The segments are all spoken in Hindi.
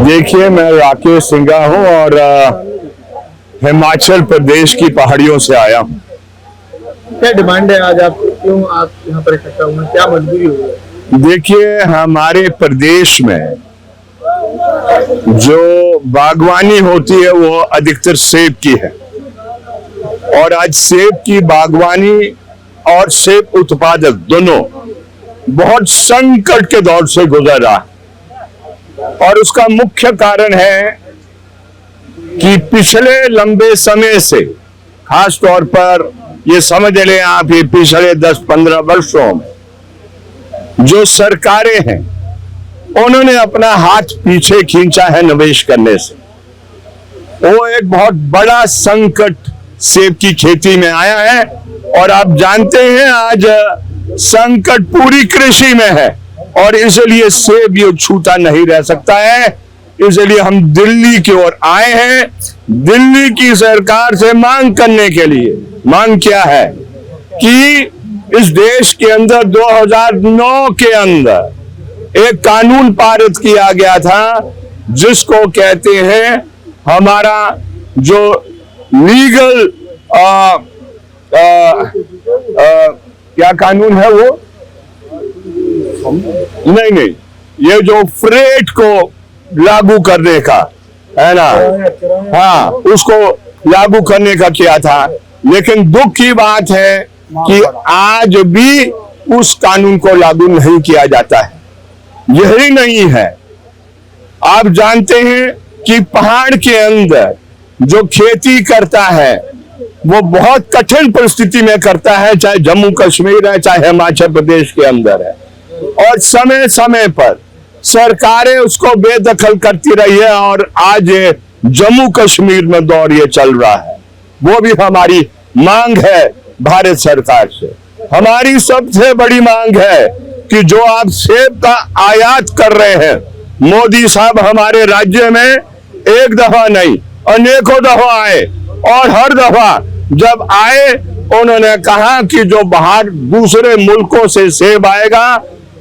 देखिए, मैं राकेश सिंघा हूँ और हिमाचल प्रदेश की पहाड़ियों से आया हूँ। क्या डिमांड है आज आपको, क्यों आप यहाँ पर इकट्ठा हुए, क्या मजबूरी हुई है? देखिए, हमारे प्रदेश में जो बागवानी होती है वो अधिकतर सेब की है और आज सेब की बागवानी और सेब उत्पादक दोनों बहुत संकट के दौर से गुजर रहा है और उसका मुख्य कारण है कि पिछले लंबे समय से, खास तौर पर ये समझ लें आप, ये पिछले 10-15 वर्षों में जो सरकारें हैं उन्होंने अपना हाथ पीछे खींचा है निवेश करने से। वो एक बहुत बड़ा संकट सेब की खेती में आया है और आप जानते हैं आज संकट पूरी कृषि में है और इसलिए सेब ये छूता नहीं रह सकता है। इसलिए हम दिल्ली की ओर आए हैं, दिल्ली की सरकार से मांग करने के लिए। मांग क्या है कि इस देश के अंदर 2009 के अंदर एक कानून पारित किया गया था जिसको कहते हैं हमारा जो लीगल क्या कानून है वो, नहीं, ये जो फ्रेट को लागू करने का है ना, हाँ, उसको लागू करने का किया था। लेकिन दुख की बात है कि आज भी उस कानून को लागू नहीं किया जाता है। यही नहीं है, आप जानते हैं कि पहाड़ के अंदर जो खेती करता है वो बहुत कठिन परिस्थिति में करता है, चाहे जम्मू कश्मीर है, चाहे हिमाचल प्रदेश के अंदर है, और समय समय पर सरकारें उसको बेदखल करती रही है और आज जम्मू कश्मीर में दौर ये चल रहा है। वो भी हमारी मांग है भारत सरकार से। हमारी सबसे बड़ी मांग है कि जो आप सेब का आयात कर रहे हैं, मोदी साहब हमारे राज्य में एक दफा नहीं अनेकों दफा आए और हर दफा जब आए उन्होंने कहा कि जो बाहर दूसरे मुल्कों से सेब आएगा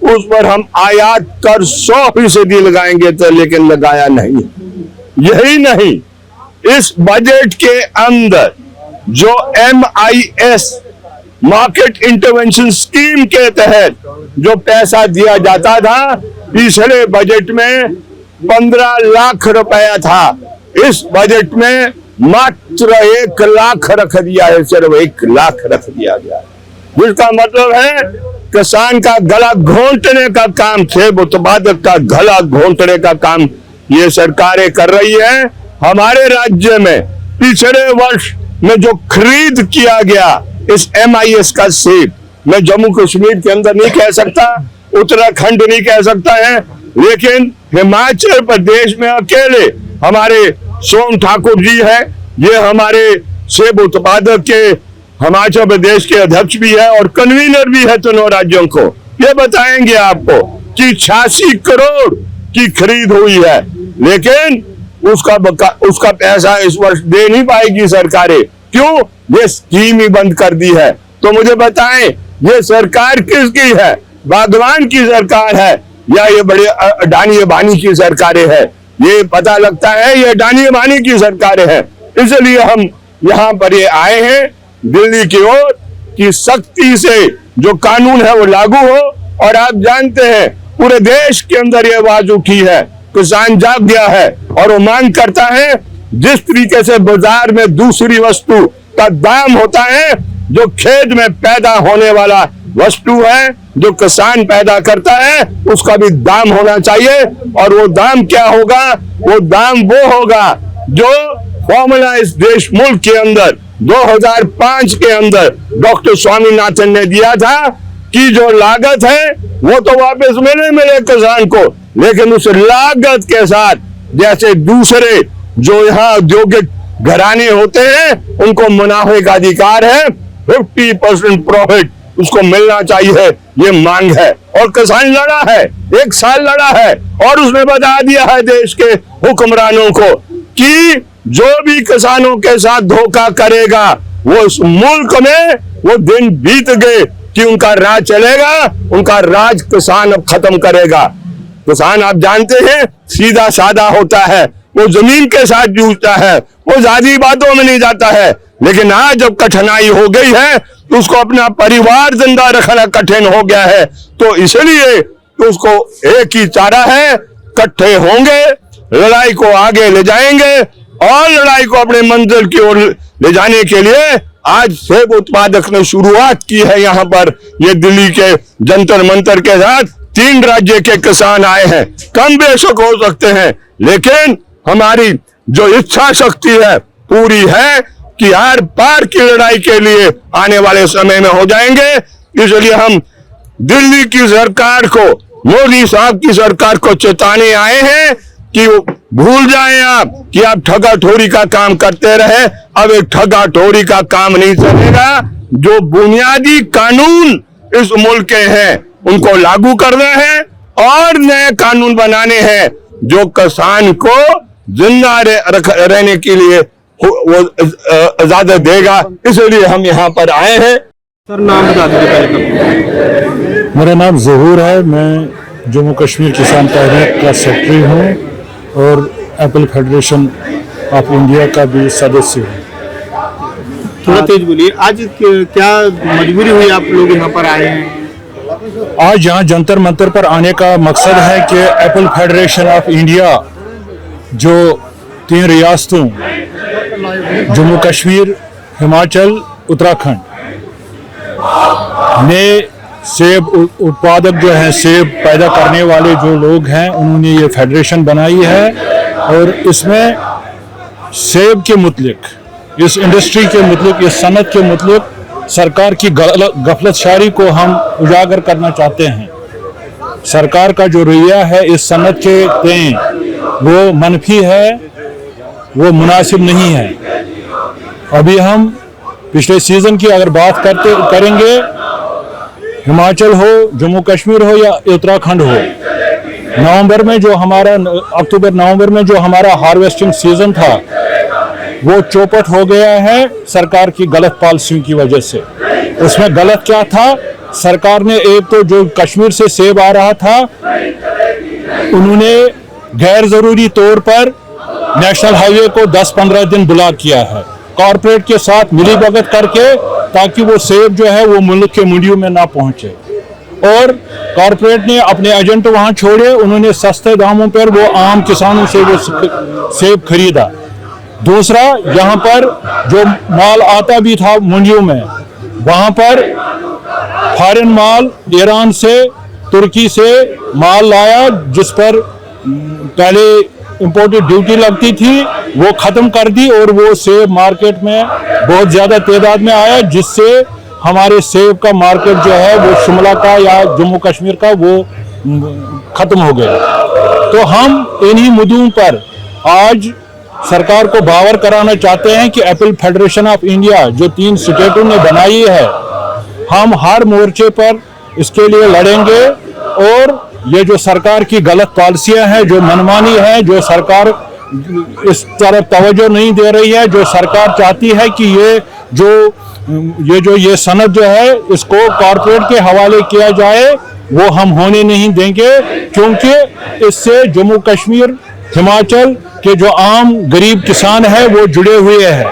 उस पर हम आयात कर 100% लगाएंगे, तो लेकिन लगाया नहीं। यही नहीं, इस बजट के अंदर जो MIS मार्केट इंटरवेंशन स्कीम के तहत जो पैसा दिया जाता था, पिछले बजट में 15 लाख रुपया था, इस बजट में मात्र 1 लाख रख दिया है, सिर्फ 1 लाख रख दिया गया है। जिसका मतलब है किसान का गला घोंटने का काम, सेब उत्पादक का गला घोंटने का काम ये सरकारें कर रही है। हमारे राज्य में पिछले वर्ष में जो खरीद किया गया इस MIS का सेब, मैं जम्मू कश्मीर के अंदर नहीं कह सकता, उत्तराखंड नहीं कह सकता है, लेकिन हिमाचल प्रदेश में अकेले हमारे सोम ठाकुर जी है, ये हमारे सेब उत्पादक के हिमाचल प्रदेश के अध्यक्ष भी है और कन्वीनर भी है तीनों राज्यों को। ये बताएंगे आपको कि 86 करोड़ की खरीद हुई है, लेकिन उसका पैसा इस वर्ष दे नहीं पाएगी सरकारें। क्यों? ये स्कीम ही बंद कर दी है। तो मुझे बताएं, ये सरकार किसकी है? बागवान की सरकार है या ये बड़े अडानी अंबानी की सरकारें हैं? ये पता लगता है ये अडानी अंबानी की सरकारें हैं। इसलिए हम यहाँ पर ये आए हैं दिल्ली की ओर कि सख्ती से जो कानून है वो लागू हो। और आप जानते हैं पूरे देश के अंदर ये आवाज उठी है, किसान जाग गया है और वो मांग करता है जिस तरीके से बाजार में दूसरी वस्तु का दाम होता है, जो खेत में पैदा होने वाला वस्तु है, जो किसान पैदा करता है, उसका भी दाम होना चाहिए। और वो दाम क्या होगा? वो दाम वो होगा जो फॉर्मूला इस देश मुल्क के अंदर 2005 के अंदर डॉक्टर स्वामीनाथन ने दिया था कि जो लागत है वो तो वापस मिले किसान को, लेकिन उस लागत के साथ जैसे दूसरे जो यहाँ औद्योगिक घराने होते हैं उनको मुनाफे का अधिकार है, 50% प्रॉफिट उसको मिलना चाहिए, ये मांग है। और किसान लड़ा है, 1 साल लड़ा है और उसने बता दिया है देश के हुक्मरानों को कि जो भी किसानों के साथ धोखा करेगा वो इस मुल्क में वो दिन बीत गए कि उनका राज चलेगा, उनका राज किसान अब खत्म करेगा। किसान आप जानते हैं सीधा साधा होता है, वो जमीन के साथ जूझता है, वो ज्यादा बातों में नहीं जाता है। लेकिन आज जब कठिनाई हो गई है तो उसको अपना परिवार जिंदा रखना कठिन हो गया है। तो इसलिए उसको एक ही चारा है, इकट्ठे होंगे, लड़ाई को आगे ले जाएंगे और लड़ाई को अपने मंजिल की ओर ले जाने के लिए आज सेब उत्पादक ने शुरुआत की है। यहाँ पर ये दिल्ली के जंतर मंतर के साथ 3 राज्य के किसान आए हैं। कम बेशक हो सकते हैं, लेकिन हमारी जो इच्छा शक्ति है पूरी है कि हर पार की लड़ाई के लिए आने वाले समय में हो जाएंगे। इसलिए हम दिल्ली की सरकार को, मोदी साहब की सरकार को चेताने आए हैं कि भूल जाएं आप कि आप ठगा ठोरी का काम करते रहे। अब एक ठगा ठोरी का काम नहीं चलेगा। जो बुनियादी कानून इस मुल्क के हैं उनको लागू करना है और नए कानून बनाने हैं जो किसान को जिंदा रहने के लिए वो इजाजत देगा। इसलिए हम यहाँ पर आए हैं। सर नाम बता दीजिए पहले। मेरा नाम ज़हूर है, मैं जम्मू कश्मीर किसान तहरीक का सेक्रेटरी हूँ और एप्पल फेडरेशन ऑफ इंडिया का भी सदस्य हूँ। थोड़ा तेज बोलिए। आज क्या मजबूरी हुई आप लोग यहाँ पर आए हैं? आज यहाँ जंतर मंतर पर आने का मकसद है कि एप्पल फेडरेशन ऑफ इंडिया जो 3 रियासतों जम्मू कश्मीर, हिमाचल, उत्तराखंड में सेब उत्पादक जो हैं, सेब पैदा करने वाले जो लोग हैं, उन्होंने ये फेडरेशन बनाई है और इसमें सेब के मुतलिक, इस इंडस्ट्री के मुतलिक, इस सनत के मुतलिक सरकार की गफलतशारी को हम उजागर करना चाहते हैं। सरकार का जो रवैया है इस सनत के तय वो मनफी है, वो मुनासिब नहीं है। अभी हम पिछले सीजन की अगर बात करेंगे, हिमाचल हो, जम्मू कश्मीर हो या उत्तराखंड हो, नवंबर में जो हमारा अक्टूबर नवंबर में जो हमारा हार्वेस्टिंग सीजन था वो चौपट हो गया है सरकार की गलत पॉलिसियों की वजह से। उसमें गलत क्या था? सरकार ने एक तो जो कश्मीर से सेब आ रहा था उन्होंने गैर जरूरी तौर पर नेशनल हाईवे को 10-15 दिन ब्लॉक किया है कॉरपोरेट के साथ मिलीभगत करके, ताकि वो सेब जो है वो मुल्क के मंडियों में ना पहुंचे। और कॉरपोरेट ने अपने एजेंट वहां छोड़े, उन्होंने सस्ते दामों पर वो आम किसानों से वो सेब खरीदा। दूसरा, यहाँ पर जो माल आता भी था मंडियों में, वहां पर फॉरेन माल ईरान से, तुर्की से माल लाया जिस पर पहले इंपोर्टेड ड्यूटी लगती थी, वो खत्म कर दी और वो सेब मार्केट में बहुत ज्यादा तादाद में आया, जिससे हमारे सेब का मार्केट जो है वो शिमला का या जम्मू कश्मीर का वो खत्म हो गया। तो हम इन्हीं मुद्दों पर आज सरकार को बावर कराना चाहते हैं कि एप्पल फेडरेशन ऑफ इंडिया जो 3 स्टेटों ने बनाई है, हम हर मोर्चे पर इसके लिए लड़ेंगे। और ये जो सरकार की गलत पॉलिसियां हैं, जो मनमानी है, जो सरकार इस तरफ तवज्जो नहीं दे रही है, जो सरकार चाहती है कि ये सनद जो है इसको कॉरपोरेट के हवाले किया जाए, वो हम होने नहीं देंगे। क्योंकि इससे जम्मू कश्मीर, हिमाचल के जो आम गरीब किसान है वो जुड़े हुए हैं।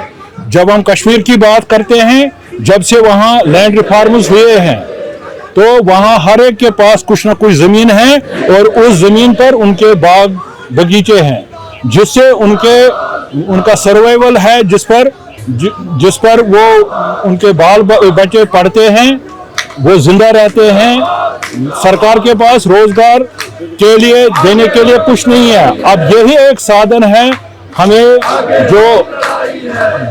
जब हम कश्मीर की बात करते हैं, जब से वहाँ लैंड रिफॉर्म्स हुए हैं तो वहाँ हर एक के पास कुछ ना कुछ जमीन है और उस जमीन पर उनके बाग बगीचे हैं, जिससे उनका सर्वाइवल है, जिस पर वो उनके बाल बच्चे पढ़ते हैं, वो जिंदा रहते हैं। सरकार के पास रोजगार के लिए देने के लिए कुछ नहीं है। अब यही एक साधन है हमें जो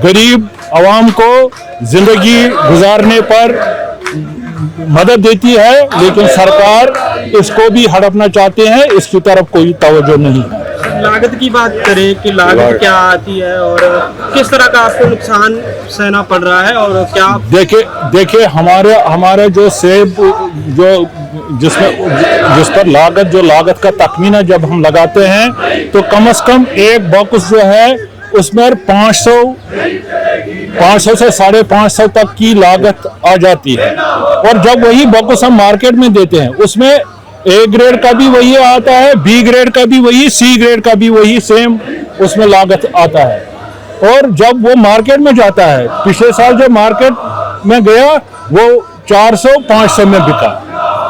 गरीब आवाम को जिंदगी गुजारने पर मदद देती है, लेकिन सरकार इसको भी हड़पना चाहते हैं, इसकी तरफ कोई तवज्जो नहीं है। लागत की बात करें कि लागत क्या आती है और किस तरह का आपको नुकसान सहना पड़ रहा है और क्या? देखिए हमारे जो सेब जिस पर लागत का तखमीना जब हम लगाते हैं तो कम से कम एक बॉक्स जो है उसमें 500 से 550 तक की लागत आ जाती है। और जब वही बॉक्स हम मार्केट में देते हैं उसमें ए ग्रेड का भी वही आता है, बी ग्रेड का भी वही, सी ग्रेड का भी वही सेम उसमें लागत आता है। और जब वो मार्केट में जाता है, पिछले साल जब मार्केट में गया वो 400-500 में बिका।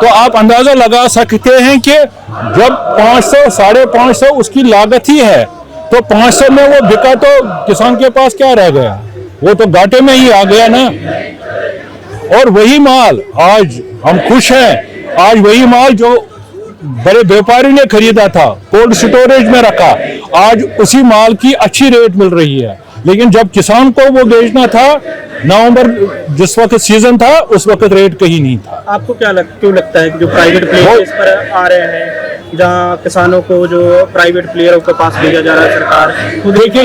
तो आप अंदाजा लगा सकते हैं कि जब 500 550 उसकी लागत ही है तो 500 में वो बिका तो किसान के पास क्या रह गया, वो तो घाटे में ही आ गया ना। और वही माल आज हम खुश हैं, आज वही माल जो बड़े व्यापारी ने खरीदा था कोल्ड स्टोरेज में रखा, आज उसी माल की अच्छी रेट मिल रही है। लेकिन जब किसान को वो बेचना था नवंबर जिस वक्त सीजन था उस वक्त रेट कहीं नहीं था। आपको क्यों लगता है कि जो प्राइवेट प्लेयर इस पर आ रहे हैं, जहां किसानों को जो प्राइवेट प्लेयरों के पास भेजा जा रहा है सरकार? देखिए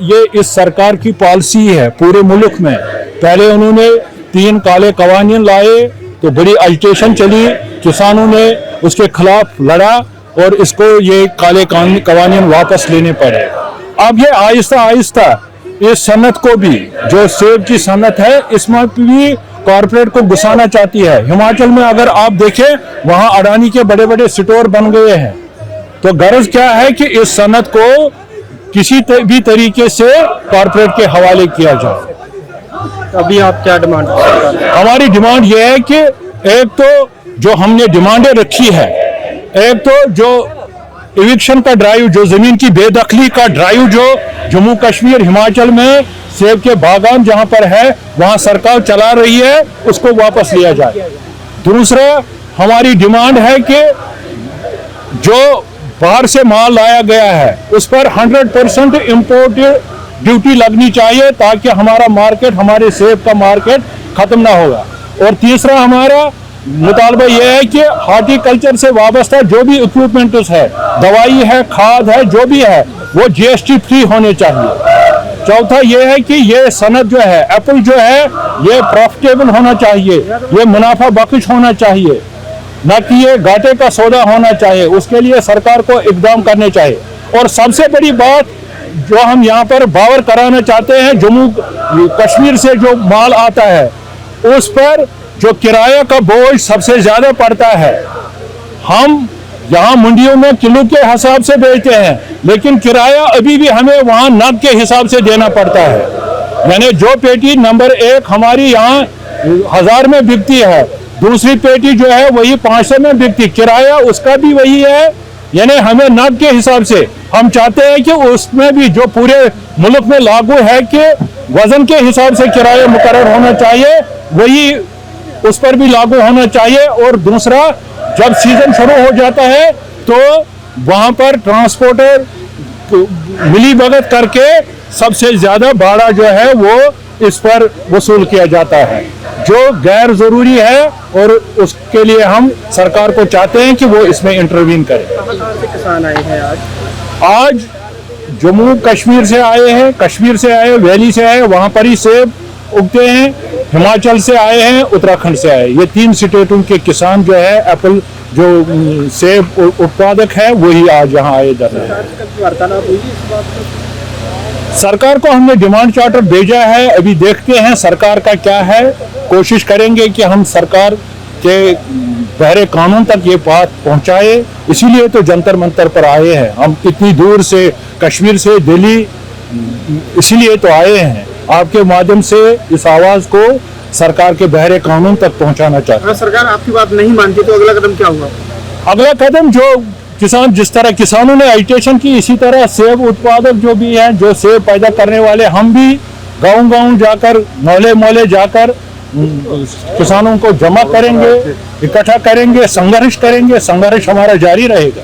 ये इस सरकार की पॉलिसी है पूरे मुल्क में। पहले उन्होंने 3 काले कवानीन लाए तो बड़ी एजिटेशन चली, किसानों ने उसके खिलाफ लड़ा और इसको ये काले कवानीन वापस लेने पड़े। अब ये आहिस्ता आहिस्ता इस सनत को भी, जो सेब की सनत है, इसमें भी कॉर्पोरेट को घुसाना चाहती है। हिमाचल में अगर आप देखें वहां अडानी के बड़े बड़े स्टोर बन गए हैं। तो गर्ज क्या है कि इस सनत को किसी भी तरीके से कॉर्पोरेट के हवाले किया जाए। अभी आप क्या डिमांड? हमारी डिमांड यह है कि एक तो जो हमने डिमांडें रखी है, एक तो जो इविक्शन का ड्राइव, जो जमीन की बेदखली का ड्राइव जो जम्मू कश्मीर हिमाचल में सेब के बागान जहां पर है वहां सरकार चला रही है, उसको वापस लिया जाए। दूसरा हमारी डिमांड है कि जो बाहर से माल लाया गया है उस पर 100% इम्पोर्ट ड्यूटी लगनी चाहिए ताकि हमारा मार्केट, हमारे सेब का मार्केट खत्म ना होगा। और तीसरा हमारा मुतालबा यह है कि हॉर्टिकल्चर से वाबस्ता जो भी इक्विपमेंट्स है, दवाई है, खाद है, जो भी है, वो GST फ्री होने चाहिए। चौथा यह है कि ये सनत जो है, एप्पल जो है, ये प्रॉफिटेबल होना चाहिए, ये मुनाफा बख्श होना चाहिए, न कि ये घाटे का सौदा होना चाहिए। उसके लिए सरकार को इकदाम करने चाहिए। और सबसे बड़ी बात जो हम यहाँ पर बावर कराना चाहते हैं, जम्मू कश्मीर से जो माल आता है उस पर जो किराया का बोझ सबसे ज्यादा पड़ता है। हम यहाँ मंडियों में किलो के हिसाब से बेचते हैं, लेकिन किराया अभी भी हमें वहाँ नग के हिसाब से देना पड़ता है। यानी जो पेटी नंबर 1 हमारी यहाँ 1000 में बिकती है, दूसरी पेटी जो है वही 500 में बिकती, किराया उसका भी वही है। यानी हमें नग के हिसाब से हम चाहते हैं कि उसमें भी जो पूरे मुल्क में लागू है कि वजन के हिसाब से किराया मुकर्रर होना चाहिए, वही उस पर भी लागू होना चाहिए। और दूसरा, जब सीजन शुरू हो जाता है तो वहां पर ट्रांसपोर्टर मिली भगत करके सबसे ज्यादा भाड़ा जो है वो इस पर वसूल किया जाता है, जो गैर जरूरी है। और उसके लिए हम सरकार को चाहते हैं कि वो इसमें इंटरवीन करे। कहाँ से किसान आए हैं आज जम्मू कश्मीर से आए हैं, कश्मीर से आए, वैली से आए, वहां पर ही सेब उगते हैं। हिमाचल से आए हैं, उत्तराखंड से आए, ये 3 स्टेटों के किसान जो है एप्पल जो सेब उत्पादक है वही आज यहाँ आए जा रहे हैं। वार्तालाप हुई इस बात पर? सरकार को हमने डिमांड चार्टर भेजा है, अभी देखते हैं सरकार का क्या है। कोशिश करेंगे कि हम सरकार के बहरे कानून तक ये बात पहुंचाए। इसीलिए तो जंतर मंतर पर आए हैं हम, इतनी दूर से, कश्मीर से दिल्ली, इसीलिए तो आए हैं। आपके माध्यम से इस आवाज को सरकार के बहरे कानून तक पहुंचाना चाहते हैं। सरकार आपकी बात नहीं मानती तो अगला कदम क्या होगा? अगला कदम जो किसान, जिस तरह किसानों ने एजिटेशन की, इसी तरह सेब उत्पादक जो भी हैं, जो सेब पैदा करने वाले, हम भी गांव-गांव जाकर, मोहल्ले जाकर किसानों को जमा करेंगे, इकट्ठा करेंगे, संघर्ष करेंगे। संघर्ष हमारा जारी रहेगा।